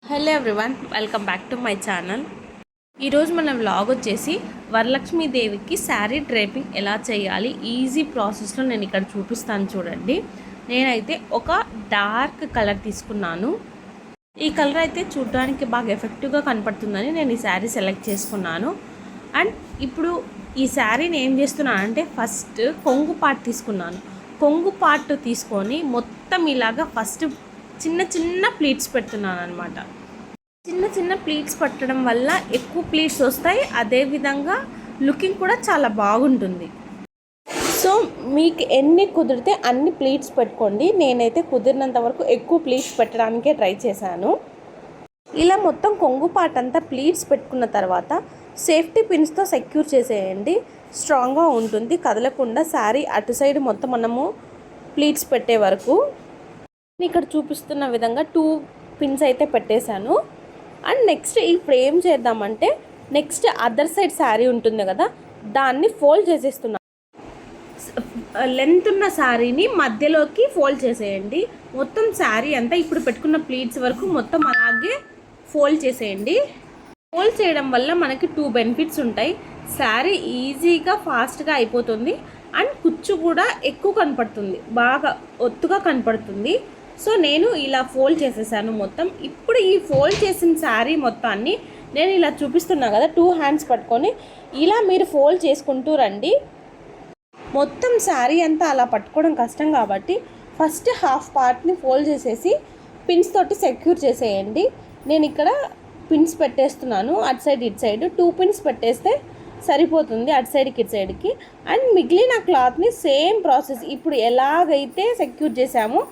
Hello everyone, welcome back to my channel. ఈరోజు మన vlog వచ్చేసి వరలక్ష్మీదేవికి శారీ డ్రేపింగ్ ఎలా చేయాలి ఈజీ ప్రాసెస్లో నేను ఇక్కడ చూపిస్తాను చూడండి. నేనైతే ఒక డార్క్ కలర్ తీసుకున్నాను. ఈ కలర్ అయితే చూడడానికి బాగా ఎఫెక్టివ్గా కనపడుతుందని నేను ఈ శారీ సెలెక్ట్ చేసుకున్నాను. అండ్ ఇప్పుడు ఈ శారీని ఏం చేస్తున్నానంటే ఫస్ట్ కొంగు పార్ట్ తీసుకున్నాను. కొంగు పార్ట్ తీసుకొని మొత్తం ఇలాగా ఫస్ట్ చిన్న చిన్న ప్లీట్స్ పెడుతున్నాను అనమాట. చిన్న చిన్న ప్లీట్స్ పట్టడం వల్ల ఎక్కువ ప్లీట్స్ వస్తాయి, అదేవిధంగా లుకింగ్ కూడా చాలా బాగుంటుంది. సో మీకు ఎన్ని కుదిరితే అన్ని ప్లీట్స్ పెట్టుకోండి. నేనైతే కుదిరినంత వరకు ఎక్కువ ప్లీట్స్ పెట్టడానికే ట్రై చేశాను. ఇలా మొత్తం కొంగు పార్ట్ అంతా ప్లీట్స్ పెట్టుకున్న తర్వాత సేఫ్టీ పిన్స్తో సెక్యూర్ చేసేయండి. స్ట్రాంగ్గా ఉంటుంది, కదలకుండా శారీ అటు సైడ్ మొత్తం మనము ప్లీట్స్ పెట్టే వరకు. ఇక్కడ చూపిస్తున్న విధంగా 2 పిన్స్ అయితే పెట్టేశాను. అండ్ నెక్స్ట్ ఇప్పుడు ఏం చేద్దామంటే నెక్స్ట్ అదర్ సైడ్ శారీ ఉంటుంది కదా, దాన్ని ఫోల్డ్ చేసేస్తున్నాను. లెంత్ ఉన్న శారీని మధ్యలోకి ఫోల్డ్ చేసేయండి. మొత్తం శారీ అంతా ఇప్పుడు పెట్టుకున్న ప్లీట్స్ వరకు మొత్తం అలాగే ఫోల్డ్ చేసేయండి. ఫోల్డ్ చేయడం వల్ల మనకి 2 బెనిఫిట్స్ ఉంటాయి. శారీ ఈజీగా ఫాస్ట్గా అయిపోతుంది అండ్ కుచ్చు కూడా ఎక్కువ కనపడుతుంది, బాగా ఒత్తుగా కనపడుతుంది. సో నేను ఇలా ఫోల్డ్ చేసేసాను మొత్తం. ఇప్పుడు ఈ ఫోల్డ్ చేసిన శారీ మొత్తాన్ని నేను ఇలా చూపిస్తున్నా కదా, 2 హ్యాండ్స్ పట్టుకొని ఇలా మీరు ఫోల్డ్ చేసుకుంటూ రండి. మొత్తం శారీ అంతా అలా పట్టుకోవడం కష్టం కాబట్టి ఫస్ట్ హాఫ్ పార్ట్ని ఫోల్డ్ చేసేసి పిన్స్ తోటి సెక్యూర్ చేసేయండి. నేను ఇక్కడ పిన్స్ పెట్టేస్తున్నాను, అటు సైడ్ ఇటు సైడ్ 2 పిన్స్ పెట్టేస్తే సరిపోతుంది, అటు సైడ్కి ఇటు సైడ్కి. అండ్ మిగిలిన క్లాత్ని సేమ్ ప్రాసెస్ ఇప్పుడు ఎలాగైతే సెక్యూర్ చేసామో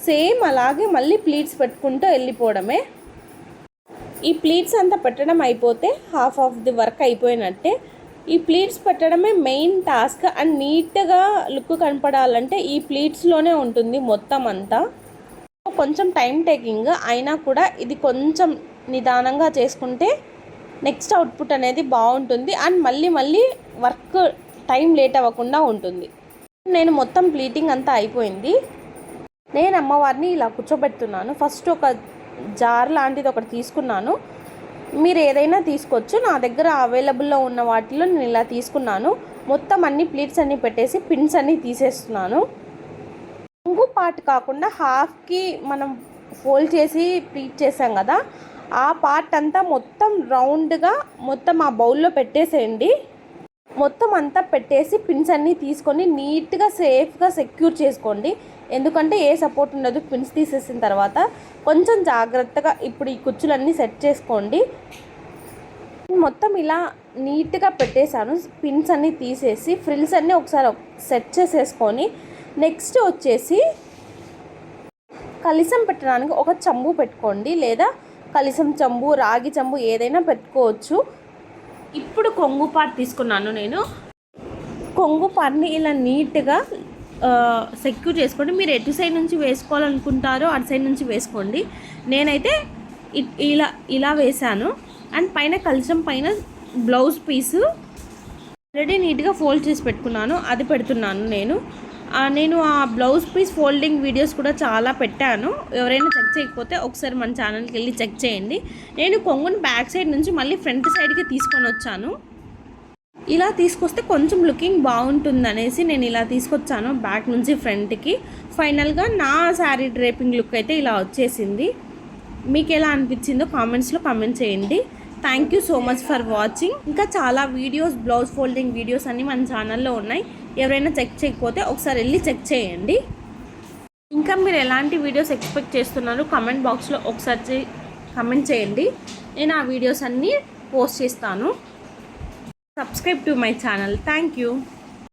సేమ్ అలాగే మళ్ళీ ప్లీట్స్ పెట్టుకుంటూ వెళ్ళిపోవడమే. ఈ ప్లీట్స్ అంతా పెట్టడం అయిపోతే హాఫ్ ఆఫ్ ది వర్క్ అయిపోయినట్టే. ఈ ప్లీట్స్ పెట్టడమే మెయిన్ టాస్క్. అండ్ నీట్గా లుక్ కనపడాలంటే ఈ ప్లీట్స్లోనే ఉంటుంది మొత్తం అంతా. కొంచెం టైం టేకింగ్ అయినా కూడా ఇది కొంచెం నిదానంగా చేసుకుంటే నెక్స్ట్ అవుట్పుట్ అనేది బాగుంటుంది. అండ్ మళ్ళీ వర్క్ టైం లేట్ అవ్వకుండా ఉంటుంది. నేను మొత్తం ప్లీటింగ్ అంతా అయిపోయింది. నేను అమ్మవారిని ఇలా కూర్చోబెడుతున్నాను. ఫస్ట్ ఒక జార్ లాంటిది ఒకటి తీసుకున్నాను. మీరు ఏదైనా తీసుకోవచ్చు, నా దగ్గర అవైలబుల్లో ఉన్న వాటిలో నేను ఇలా తీసుకున్నాను. మొత్తం అన్ని ప్లీట్స్ అన్నీ పెట్టేసి పిన్స్ అన్నీ తీసేస్తున్నాను. కొంగు పార్ట్ కాకుండా హాఫ్కి మనం ఫోల్డ్ చేసి ప్లీట్ చేసాం కదా, ఆ పార్ట్ అంతా మొత్తం రౌండ్గా మొత్తం ఆ బౌల్లో పెట్టేసేయండి. మొత్తం అంతా పెట్టేసి పిన్స్ అన్నీ తీసుకొని నీట్గా సేఫ్గా సెక్యూర్ చేసుకోండి. ఎందుకంటే ఏ సపోర్ట్ ఉండదు పిన్స్ తీసేసిన తర్వాత. కొంచెం జాగ్రత్తగా ఇప్పుడు ఈ కుచ్చులన్నీ సెట్ చేసుకోండి. మొత్తం ఇలా నీట్గా పెట్టేశాను. పిన్స్ అన్నీ తీసేసి ఫ్రిల్స్ అన్నీ ఒకసారి సెట్ చేసేసుకొని నెక్స్ట్ వచ్చేసి కలిసం పెట్టడానికి ఒక చెంబు పెట్టుకోండి, లేదా కలిసం చెంబు, రాగి చెంబు ఏదైనా పెట్టుకోవచ్చు. ఇప్పుడు కొంగు పార్ట్ తీసుకున్నాను. నేను కొంగు పార్ట్ని ఇలా నీట్గా సెక్యూర్ చేసుకోండి. మీరు ఎటు సైడ్ నుంచి వేసుకోవాలనుకుంటారో అటు సైడ్ నుంచి వేసుకోండి. నేనైతే ఇలా వేసాను. అండ్ పైన కలశం పైన బ్లౌజ్ పీసు ఆల్రెడీ నీట్గా ఫోల్డ్ చేసి పెట్టుకున్నాను, అది పెడుతున్నాను. నేను ఆ బ్లౌజ్ పీస్ ఫోల్డింగ్ వీడియోస్ కూడా చాలా పెట్టాను. ఎవరైనా చెక్ చేయకపోతే ఒకసారి మన ఛానల్కి వెళ్ళి చెక్ చేయండి. నేను కొంగుని బ్యాక్ సైడ్ నుంచి మళ్ళీ ఫ్రంట్ సైడ్కి తీసుకొని వచ్చాను. ఇలా తీసుకొస్తే కొంచెం లుకింగ్ బాగుంటుంది అనేసి నేను ఇలా తీసుకొచ్చాను బ్యాక్ నుంచి ఫ్రంట్కి. ఫైనల్గా నా శారీ డ్రేపింగ్ లుక్ అయితే ఇలా వచ్చేసింది. మీకు ఎలా అనిపించిందో కామెంట్స్లో కామెంట్ చేయండి. Thank you so much for watching. ఇంకా చాలా వీడియోస్, బ్లౌజ్ ఫోల్డింగ్ వీడియోస్ అన్నీ మన ఛానల్లో ఉన్నాయి. ఎవరైనా చెక్ చేయకపోతే ఒకసారి వెళ్ళి చెక్ చేయండి. ఇంకా మీరు ఎలాంటి వీడియోస్ ఎక్స్పెక్ట్ చేస్తున్నారు కామెంట్ బాక్స్లో ఒకసారి కామెంట్ చేయండి. నేను ఆ వీడియోస్ అన్నీ పోస్ట్ చేస్తాను. Subscribe to my channel. Thank you.